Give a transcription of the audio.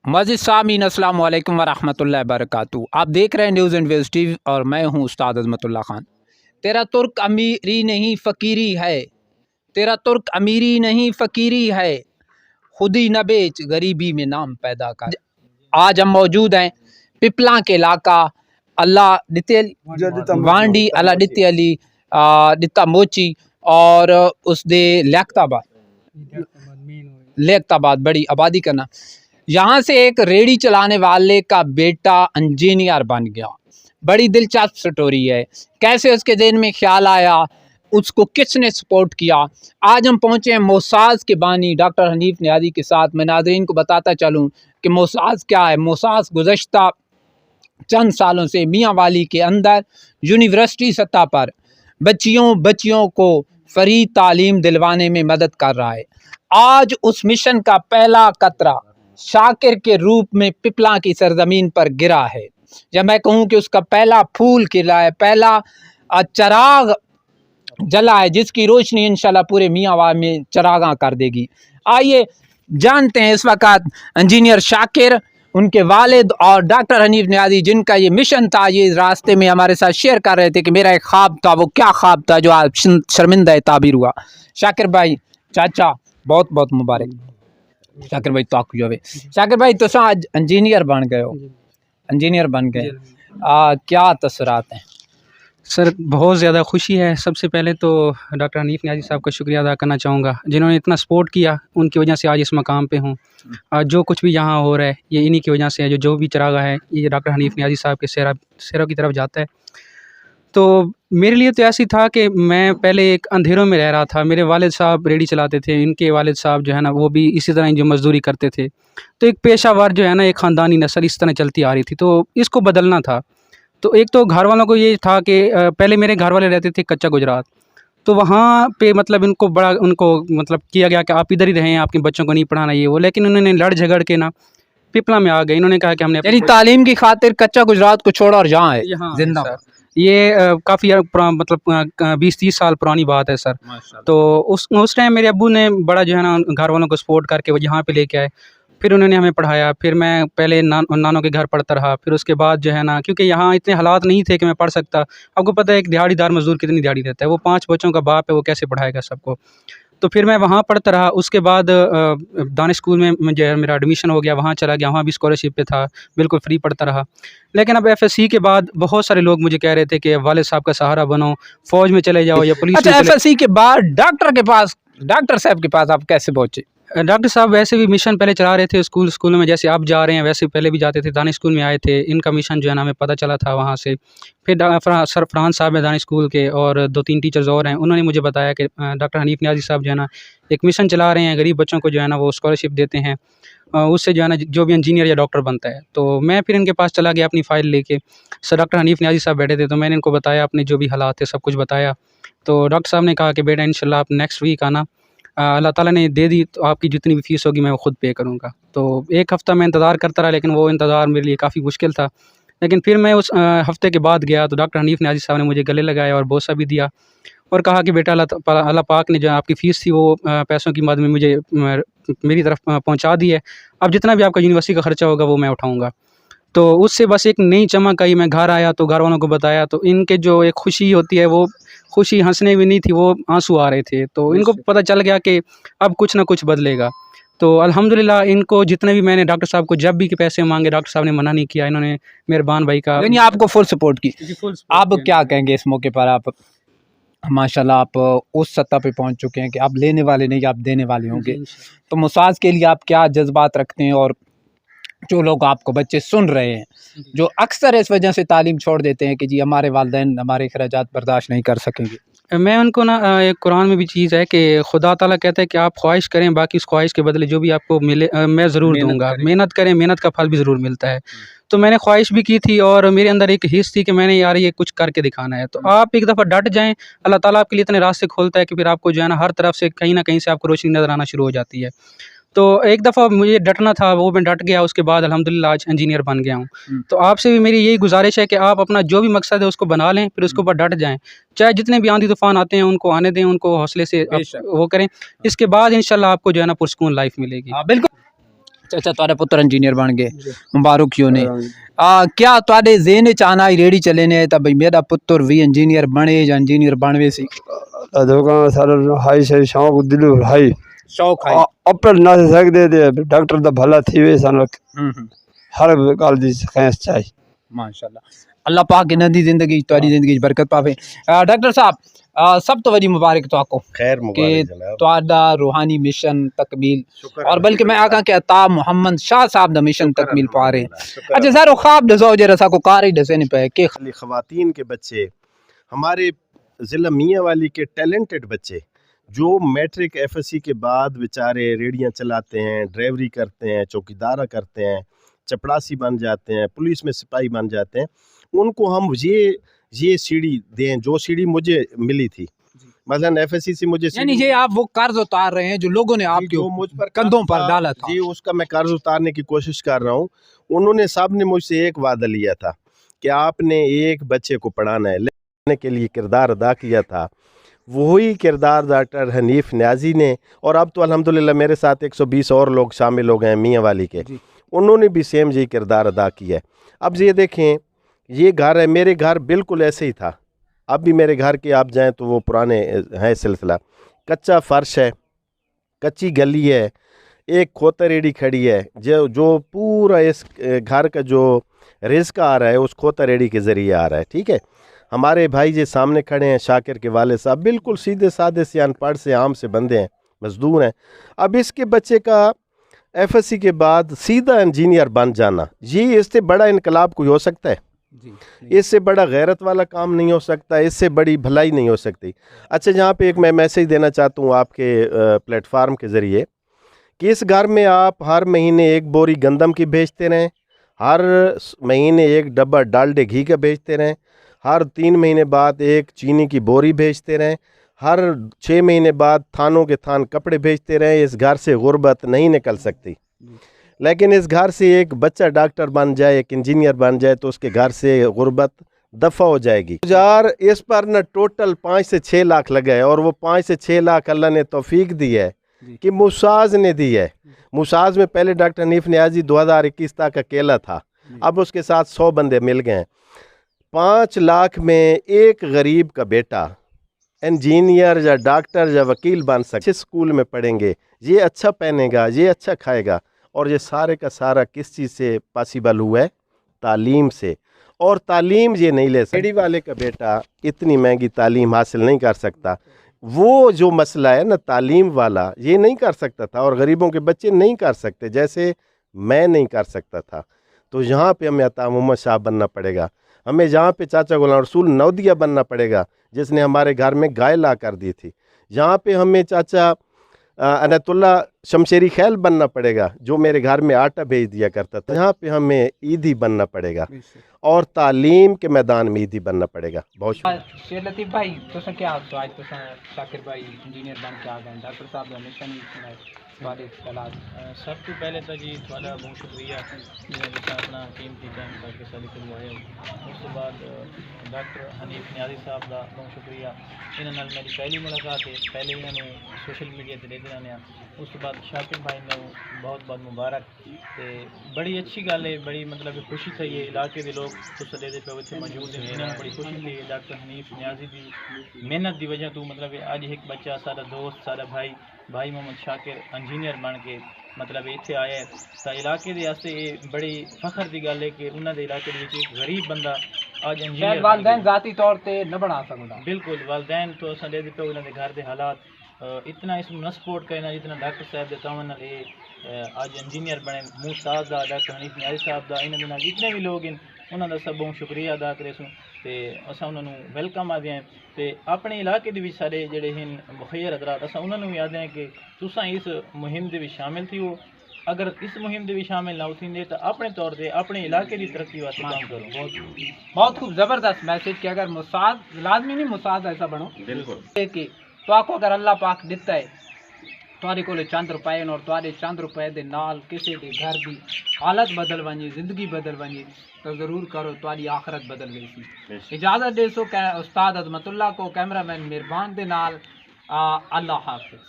मज़ीद सामीन अस्सलाम वालेकुम वरहमतुल्लाहि वबरकातुहू। आप देख रहे हैं न्यूज़ एंड व्यूज़ टीवी और मैं हूं उस्ताद अज़मतुल्लाह खान। तेरा तुर्क अमीरी नहीं फ़कीरी है, तेरा तुर्क अमीरी नहीं फ़कीरी है, खुद ही न बेच गरीबी में नाम पैदा कर। आज हम मौजूद हैं पिपला के इलाका अल्लाह वांडी अल्लाह दित्य अली दित्ता मोची और उस दे लेख्ताबाद बड़ी आबादी करना। यहाँ से एक रेडी चलाने वाले का बेटा इंजीनियर बन गया। बड़ी दिलचस्प स्टोरी है, कैसे उसके दिन में ख्याल आया, उसको किसने सपोर्ट किया। आज हम पहुँचे हैं मोसाज के बानी डॉक्टर हनीफ नियाज़ी के साथ। मैं नाज़रीन को बताता चलूँ कि मोसाज क्या है। मोसाज गुज़श्ता चंद सालों से मियाँ वाली के अंदर यूनिवर्सिटी सतह पर बच्चियों को फ्री तालीम दिलवाने में मदद कर रहा है। आज उस मिशन का पहला कतरा शाकिर के रूप में पिपला की सरजमीन पर गिरा है। जब मैं कहूँ कि उसका पहला फूल खिला है, पहला चराग जला है, जिसकी रोशनी इंशाल्लाह पूरे मियाँवाल में चरागां कर देगी। आइए जानते हैं इस वक्त इंजीनियर शाकिर, उनके वालिद और डॉक्टर हनीफ नियाज़ी, जिनका ये मिशन था, ये रास्ते में हमारे साथ शेयर कर रहे थे कि मेरा एक ख्वाब था। वो क्या ख्वाब था जो आज शर्मिंदा ताबीर हुआ। शाकिर भाई चाचा बहुत बहुत मुबारक। शाकिर भाई तो शाकिर भाई तो आज इंजीनियर बन गए हो, इंजीनियर बन गए, क्या तसरात हैं? सर बहुत ज़्यादा खुशी है। सबसे पहले तो डॉक्टर हनीफ नियाज़ी साहब का शुक्रिया अदा करना चाहूँगा, जिन्होंने इतना सपोर्ट किया। उनकी वजह से आज इस मकाम पे हूँ। आज जो कुछ भी यहाँ हो रहा है ये इन्हीं की वजह से है। जो भी चरागा है ये डॉक्टर हनीफ नियाज़ी साहब के सेहरों की तरफ जाता है। तो मेरे लिए तो ऐसी था कि मैं पहले एक अंधेरों में रह रहा था। मेरे वालिद साहब रेडी चलाते थे, इनके वालिद साहब जो है ना वो भी इसी तरह जो मज़दूरी करते थे। तो एक पेशावर जो है ना, एक ख़ानदानी नस्ल इस तरह चलती आ रही थी, तो इसको बदलना था। तो एक तो घर वालों को ये था कि पहले मेरे घर वाले रहते थे कच्चा गुजरात, तो वहाँ पे मतलब उनको मतलब किया गया कि आप इधर ही रहें, आपके बच्चों को नहीं पढ़ाना ये वो। लेकिन उन्होंने लड़ झगड़ के ना पिपला में आ गए। इन्होंने कहा कि हमने यानी तालीम की खातिर कच्चा गुजरात को छोड़ा और यहाँ है यहाँ जिंदा। ये काफ़ी मतलब 20-30 साल पुरानी बात है सर। तो उस टाइम मेरे अब्बू ने बड़ा जो है ना घर वालों को सपोर्ट करके वो यहाँ पे लेके आए। फिर उन्होंने हमें पढ़ाया। फिर मैं पहले नानों के घर पढ़ता रहा। फिर उसके बाद जो है ना, क्योंकि यहाँ इतने हालात नहीं थे कि मैं पढ़ सकता। आपको पता है एक दिहाड़ीदार मज़दूर कितनी दिहाड़ी देता है, वो 5 बच्चों का बाप है, वो कैसे पढ़ाएगा सबको। तो फिर मैं वहाँ पढ़ता रहा। उसके बाद दानिश स्कूल में जो है मेरा एडमिशन हो गया, वहाँ चला गया, वहाँ भी स्कॉलरशिप पे था, बिल्कुल फ्री पढ़ता रहा। लेकिन अब एफएससी के बाद बहुत सारे लोग मुझे कह रहे थे कि वालिद साहब का सहारा बनो, फ़ौज में चले जाओ या पुलिस में अच्छा, चले। एफएससी के बाद डॉक्टर साहब के पास आप कैसे पहुँचे? डॉक्टर साहब वैसे भी मिशन पहले चला रहे थे स्कूलों में, जैसे आप जा रहे हैं वैसे पहले भी जाते थे। दानिश स्कूल में आए थे, इनका मिशन जो है ना हमें पता चला था वहाँ से। फिर सर फरहान साहब है दानिश स्कूल के, और 2-3 टीचर्स और हैं, उन्होंने मुझे बताया कि डॉक्टर हनीफ नियाज़ी साहब जो है ना एक मिशन चला रहे हैं, गरीब बच्चों को जो है ना वो स्कॉलरशिप देते हैं। उससे जो है ना जो भी इंजीनियर या डॉक्टर बनता है। तो मैं फिर इनके पास चला गया अपनी फ़ाइल लेके। सर डॉक्टर हनीफ नियाज़ी साहब बैठे थे, तो मैंने इनको बताया, अपने जो भी हालात थे सब कुछ बताया। तो डॉक्टर साहब ने कहा कि बेटा इंशाल्लाह आप नेक्स्ट वीक आना, अल्लाह ताला ने दे दी तो आपकी जितनी भी फ़ीस होगी मैं वो ख़ुद पे करूँगा। तो 1 हफ़्ता मैं इंतज़ार करता रहा, लेकिन वो इंतज़ार मेरे लिए काफ़ी मुश्किल था। लेकिन फिर मैं उस हफ़्ते के बाद गया तो डॉक्टर हनीफ नियाज़ी साहब ने मुझे गले लगाया और बोसा भी दिया और कहा कि बेटा अल्लाह पाक ने जो आपकी फ़ीस थी वो पैसों की मद में मुझे मेरी तरफ पहुँचा दी है। अब जितना भी आपका यूनिवर्सिटी का ख़र्चा होगा वो मैं उठाऊँगा। तो उससे बस एक नई चमक आई। मैं घर आया तो घर वालों को बताया, तो इनके जो एक खुशी होती है वो खुशी हँसने में नहीं थी, वो आंसू आ रहे थे। तो इनको पता चल गया कि अब कुछ ना कुछ बदलेगा। तो अल्हम्दुलिल्लाह इनको जितने भी मैंने डॉक्टर साहब को जब भी के पैसे मांगे, डॉक्टर साहब ने मना नहीं किया। इन्होंने मेहरबान भाई का यानी आपको फुल सपोर्ट की। आप क्या कहेंगे इस मौके पर? आप माशाल्लाह आप उस सतह पे पहुंच चुके हैं कि आप लेने वाले नहीं, आप देने वाले होंगे। तो मुसाज के लिए आप क्या जज्बात रखते हैं? और जो लोग आपको बच्चे सुन रहे हैं, जो अक्सर इस वजह से तालीम छोड़ देते हैं कि जी हमारे वालिदैन हमारे खर्चात बर्दाश्त नहीं कर सकेंगे, मैं उनको ना एक कुरान में भी चीज़ है कि खुदा ताला कहता है कि आप ख्वाहिश करें, बाकी उस ख्वाहिश के बदले जो भी आपको मिले मैं ज़रूर दूँगा। मेहनत करें, मेहनत का फल भी ज़रूर मिलता है। तो मैंने ख्वाहिश भी की थी और मेरे अंदर एक हिस्स थी कि मैंने यार ये कुछ करके दिखाना है। तो आप एक दफ़ा डट जाएँ, अल्लाह ताला आपके लिए इतने रास्ते खोलता है कि फिर आपको जो है ना हर तरफ से कहीं न कहीं से आपको रोशनी नज़र आना शुरू हो जाती है। तो एक दफ़ा मुझे डटना था, वो मैं डट गया। उसके बाद अल्हम्दुलिल्लाह आज इंजीनियर बन गया हूँ। तो आपसे भी मेरी यही गुज़ारिश है कि आप अपना जो भी मकसद है उसको बना लें, फिर उसके ऊपर डट जाएँ। चाहे जितने भी आंधी तूफ़ान आते हैं उनको आने दें, उनको हौसले से वो करें। इसके बाद इंशाल्लाह आपको जो है ना पुरसुकून लाइफ़ मिलेगी। बिल्कुल। ਅੱਛਾ ਤੁਹਾਡਾ ਪੁੱਤਰ ਇੰਜੀਨੀਅਰ ਬਣ ਗਏ, ਮੁਬਾਰਕ ਹੀ ਹੋਣੇ। क्या ਤੁਹਾਡੇ ਜ਼ਿਹਨ ਚ ਆਣਾ ਰੇੜੀ ਚੱਲੇ ਨੇ ਤਾਂ ਬਈ ਮੇਰਾ ਪੁੱਤਰ ਵੀ ਇੰਜੀਨੀਅਰ ਬਣੇ ਜਾਂ ਇੰਜੀਨੀਅਰ ਬਣਵੇ ਸੀ? ਅਦੋਗਾ ਸਾਰਾ ਹਾਈ ਸੇ ਸ਼ੌਕ ਦਿਲੋਂ ਹਾਈ ਸ਼ੌਕ ਆਪਰ ਨਾ ਸਕਦੇ ਤੇ ਡਾਕਟਰ ਦਾ ਭਲਾ ਥੀਵੇ ਸਾਨੂੰ ਹੂੰ ਹਰ ਗੱਲ ਦੀ ਖੈਸ ਚਾਹੀ। ਮਾਸ਼ਾਅੱਲਾ, अल्लाह पाक इन्हां दी जिंदगी तुहाडी जिंदगी च बरकत पावे। डॉक्टर साहब सब तो वडी मुबारक तुहाको खैर कि मुबारक जनाब, तुहाडा रूहानी मिशन तकमील शुक्र और बल्कि मैं आखा कि अता मोहम्मद शाह साहब दा मिशन तकमील पा रहे। शुक्र अच्छा सर ख्वाब दसो जरा सा को कार ही दसे नहीं पे कि खाली ख़वातीन के बच्चे, हमारे ज़िला मियाँ वाली के टैलेंटेड बच्चे जो मैट्रिक एफएससी के बाद बेचारे रेडियाँ चलाते हैं, ड्राइवरी करते हैं, चौकीदारा करते हैं, चपड़ासी बन जाते हैं, पुलिस में सिपाही बन जाते हैं, उनको हम ये सीढ़ी दें जो सीढ़ी मुझे मिली थी। मसलन एफएससी से मुझे यानी ये आप वो कर्ज उतार रहे हैं जो लोगों ने आपके जो मुझ पर कंधों पर डाला था। जी उसका मैं कर्ज उतारने की कोशिश कर रहा हूँ। उन्होंने सब ने मुझसे एक वादा लिया था कि आपने एक बच्चे को पढ़ाना है, लेने के लिए किरदार अदा किया था। वही किरदार डॉक्टर हनीफ न्याजी ने, और अब तो अल्हम्दुलिल्लाह मेरे साथ 120 और लोग शामिल हो गए हैं मियाँ वाली के, उन्होंने भी सेम यही किरदार अदा किया है। अब ये देखें, ये घर है, मेरे घर बिल्कुल ऐसे ही था, अब भी मेरे घर के आप जाएं तो वो पुराने हैं सिलसिला। कच्चा फर्श है, कच्ची गली है, एक खोता रेडी खड़ी है, जो पूरा इस घर का जो रिज़्क आ रहा है उस खोता रेडी के ज़रिए आ रहा है। ठीक है, हमारे भाई जो सामने खड़े हैं शाकिर के वाले साहब, बिल्कुल सीधे साधे से अनपढ़ से आम से बंदे हैं, मजदूर हैं। अब इसके बच्चे का एफएससी के बाद सीधा इंजीनियर बन जाना, ये इससे बड़ा इनकलाब कोई हो सकता है? इससे बड़ा गैरत वाला काम नहीं हो सकता, इससे बड़ी भलाई नहीं हो सकती। अच्छा, यहाँ पे एक मैं मैसेज देना चाहता हूँ आपके प्लेटफार्म के ज़रिए कि इस घर में आप हर महीने एक बोरी गंदम की भेजते रहें, हर महीने एक डब्बा डालडे घी का भेजते रहें, हर 3 महीने बाद एक चीनी की बोरी भेजते रहें, हर 6 महीने बाद थानों के थान कपड़े भेजते रहें। इस घर से गुर्बत नहीं निकल सकती, लेकिन इस घर से एक बच्चा डॉक्टर बन जाए, एक इंजीनियर बन जाए तो उसके घर से गुर्बत दफ़ा हो जाएगी। यार इस पर न टोटल 5 से 6 लाख लगा है, और वो 5 से 6 लाख अल्लाह ने तौफीक दी है कि मुसाज ने दी है। मुसाज में पहले डॉक्टर हनीफ न्याजी 2021 तक अकेला था, अब उसके साथ 100 बंदे मिल गए हैं। 5 लाख में एक गरीब का बेटा इंजीनियर या डॉक्टर या वकील बन सकते, स्कूल में पढ़ेंगे, ये अच्छा पहनेगा, ये अच्छा खाएगा, और ये सारे का सारा किस चीज़ से पॉसिबल हुआ है? तालीम से। और तालीम ये नहीं ले सकता, रेडी वाले का बेटा इतनी महंगी तालीम हासिल नहीं कर सकता। वो जो मसला है ना तालीम वाला, ये नहीं कर सकता था, और गरीबों के बच्चे नहीं कर सकते, जैसे मैं नहीं कर सकता था। तो यहाँ पे हमें अता मोहम्मद शाह बनना पड़ेगा, हमें यहाँ पे चाचा गुलाम रसूल नौदिया बनना पड़ेगा जिसने हमारे घर में गाय ला कर दी थी। यहाँ पे हमें चाचा अनतुल्ला शमशेरी खैल बनना पड़ेगा जो मेरे घर में आटा भेज दिया करता था। यहाँ पे हमें ईदी बनना पड़ेगा, और तालीम के मैदान में ईदी बनना पड़ेगा। बहुत शुक्रिया। शेर लतीफ़ भाई तुसा क्या आज तुसा शाकिर भाई इंजीनियर बन के आ गए, डॉक्टर साहब का मिशन वाले सलाह। सब तो पहले तो जी थोड़ा बहुत शुक्रिया जिन्हें अपना कीमती टाइम करके सारी करवाए। उस बाद डॉक्टर हनीफ न्याजी साहब का बहुत शुक्रिया, इन्होंने मेरी पहली मुलाकात है, पहले इन्होंने सोशल मीडिया से देखते रहने। उस बाद शाकिर भाई ने बहुत बहुत मुबारक, तो बड़ी अच्छी गल है, बड़ी मतलब खुशी थी ये इलाके के लोग तो सदे पे इतने मौजूद हैं, इन्होंने बड़ी खुशी थी डॉक्टर हनीफ न्याजी की मेहनत की वजह तो मतलब अज एक बच्चा सारा दोस्त सारा भाई मोहम्मद शाकिर इंजीनियर बन के मतलब इत्थे आया है, तो इलाके दे वास्ते ये बड़ी फखर की गल है कि उन्होंने इलाके एक गरीब बंदा अज इंजीनियर वालदैन जाती तौर पर न बना सकता। बिल्कुल वालदैन तो अस दे पे उन्होंने घर के हालात इतना इसमें न सपोर्ट करना जितना डॉक्टर साहब के तावन अज इंजीनियर बने। मूँ साहब का डॉक्टर हनीफ न्याजी साहब का इन्होंने जितने भी लोग हैं उन्होंने सब बहुत शुक्रिया अदा करे सूँ, तो असा उन्होंने वेलकम आदे हैं। तो अपने इलाके के सारे जोड़े हैं मुखैर हजरात असा उन्होंने भी आदे हैं कि तुसा इस मुहिम के शामिल थी हो, अगर इस मुहिम के शामिल ना होते तो अपने तौर पर अपने इलाके की तरक्की वास्ते काम करो। बहुत खूब ज़बरदस्त मैसेज कि अगर मुसाद लाजमी नहीं मुसाद ऐसा बनो बिल्कुल कि तो आपको अगर अल्लाह पाक दिता है तुहाडे कोले चंद रुपए और तुहाडे चंद रुपए दे नाल किसी के घर की हालत बदल वञे, जिंदगी बदल वञे, तो ज़रूर करो, तुहाडी आखिरत बदल गई सी। इजाज़त दे सो उस्ताद अज़मतुल्लाह को, कैमरामैन मेहरबान दे नाल। अल्लाह हाफिज़।